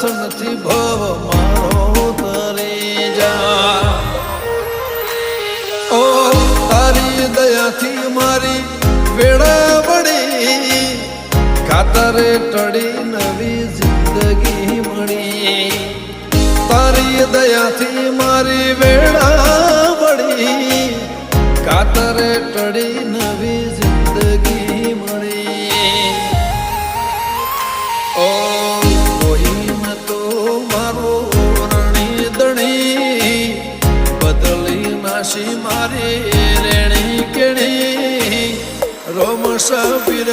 દર્શનથી ભવ મારો તરી જા ઓ તારી દયાથી મારી વેળા વળી ખાતરે ટળી નવી જિંદગી મળી તારી દયાથી મારી વેળા વળી ખાતરે ટળી નવી જિંદગી મળી ઓ કોઈ ન તો મારો રણી દણી બદલી નાશી મારી રેણી કેણી રોમ સબીર